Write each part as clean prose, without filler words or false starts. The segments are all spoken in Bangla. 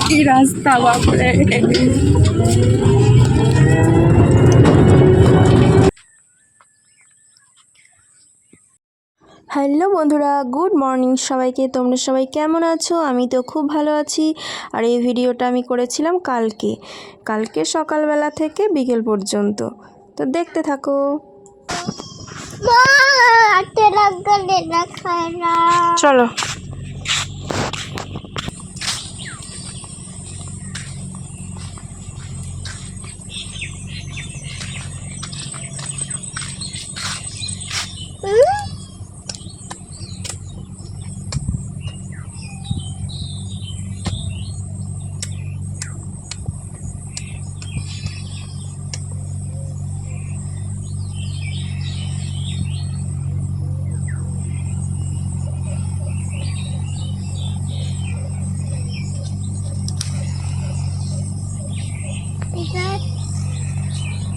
কি রাস্তা বাপরে। হ্যালো বন্ধুরা, গুড মর্নিং সবাইকে। তোমরা সবাই কেমন আছো? আমি তো খুব ভালো আছি। আর এই ভিডিওটা আমি করেছিলাম কালকে সকালবেলা থেকে বিকেল পর্যন্ত। তো দেখতে থাকো। চলো।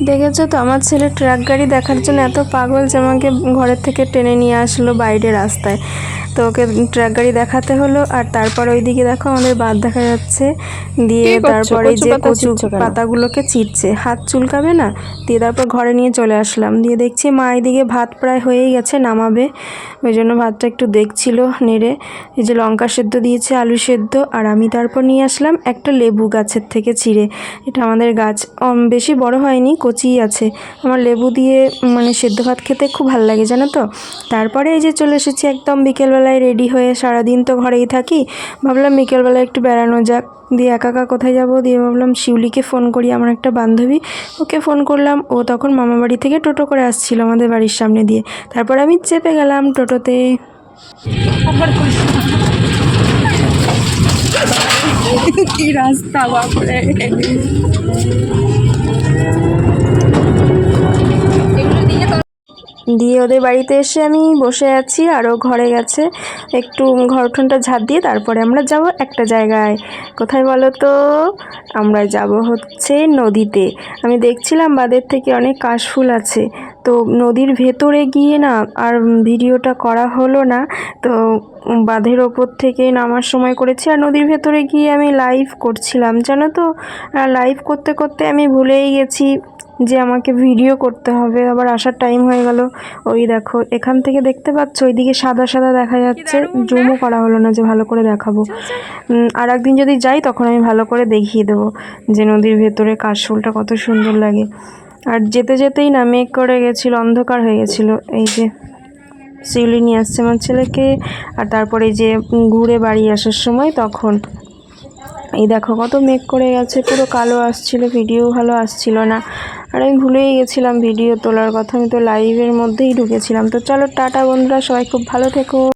দেখেছো তো, আমার ছেলে ট্রাক গাড়ি দেখার জন্য এত পাগল যে আমাকে ঘরের থেকে টেনে নিয়ে আসলো বাইরে রাস্তায়। তো ওকে ট্রাক গাড়ি দেখাতে হলো। আর তারপর ওইদিকে দেখো আমাদের বাঁধ দেখা যাচ্ছে। দিয়ে তারপরে যে কচু পাতাগুলোকে চিরছে, হাত চুলকাবে না। দিয়ে তারপর ঘরে নিয়ে চলে আসলাম। দিয়ে দেখছি মা এদিকে ভাত প্রায় হয়েই গেছে, নামাবে। ওই জন্য ভাতটা একটু দেখছিল নেড়ে। এই যে লঙ্কা সেদ্ধ দিয়েছে, আলু সেদ্ধ। আর আমি তারপর নিয়ে আসলাম একটা লেবু গাছের থেকে ছিঁড়ে। এটা আমাদের গাছ, বেশি বড় হয়নি, কচি আছে। আমার লেবু দিয়ে মানে সেদ্ধ ভাত খেতে খুব ভালো লাগে, জানো তো। তারপরে এই যে চলে এসেছি একদম বিকেলবেলায় রেডি হয়ে। সারাদিন তো ঘরেই থাকি, ভাবলাম বিকেলবেলায় একটু বেড়ানো যাক। দিয়ে একা একা কোথায় যাব, দিয়ে ভাবলাম শিউলিকে ফোন করি, আমার একটা বান্ধবী। ওকে ফোন করলাম। ও তখন মামাবাড়ি থেকে টোটো করে আসছিল আমাদের বাড়ির সামনে দিয়ে। তারপর আমি চেপে গেলাম টোটোতে। কি রাস্তা বাপরে। দিয়ে ওদের বাড়িতে এসে আমি বসে আছি, আরও ঘরে গেছে। একটু ঘর উঠোনটা ঝাঁট দিয়ে তারপরে আমরা যাব একটা জায়গায়। কোথায় বলো তো? আমরা যাব হচ্ছে নদীতে। আমি দেখছিলাম বাঁধের থেকে অনেক কাশফুল আছে। তো নদীর ভেতরে গিয়ে না আর ভিডিওটা করা হলো না। তো বাঁধের ওপর থেকে নামার সময় করেছি। আর নদীর ভেতরে গিয়ে আমি লাইভ করছিলাম, জানো তো। লাইভ করতে করতে আমি ভুলেই গেছি যে আমাকে ভিডিও করতে হবে। আবার আসার টাইম হয়ে গেল। ওই দেখো এখান থেকে দেখতে পাচ্ছ, ওইদিকে সাদা সাদা দেখা যাচ্ছে। জুমও করা হলো না যে ভালো করে দেখাবো। আর একদিন যদি যাই তখন আমি ভালো করে দেখিয়ে দেবো যে নদীর ভেতরে কাশফুলটা কত সুন্দর লাগে। আর যেতে যেতেই না মেঘ করে গেছিলো, অন্ধকার হয়ে গেছিলো। এই যে শিউলি নিয়ে আসছে আমার ছেলেকে। আর তারপরে যে ঘুরে বাড়ি আসার সময় তখন এই দেখো কত মেঘ করে গেছে, পুরো কালো আসছিল, ভিডিও ভালো আসছিল না। আর আমি ভুলেই গেছিলাম ভিডিও তোলার কথা, আমি তো লাইভের মধ্যেই ঢুকেছিলাম। তো চলো টাটা বন্ধুরা, সবাই খুব ভালো থেকো।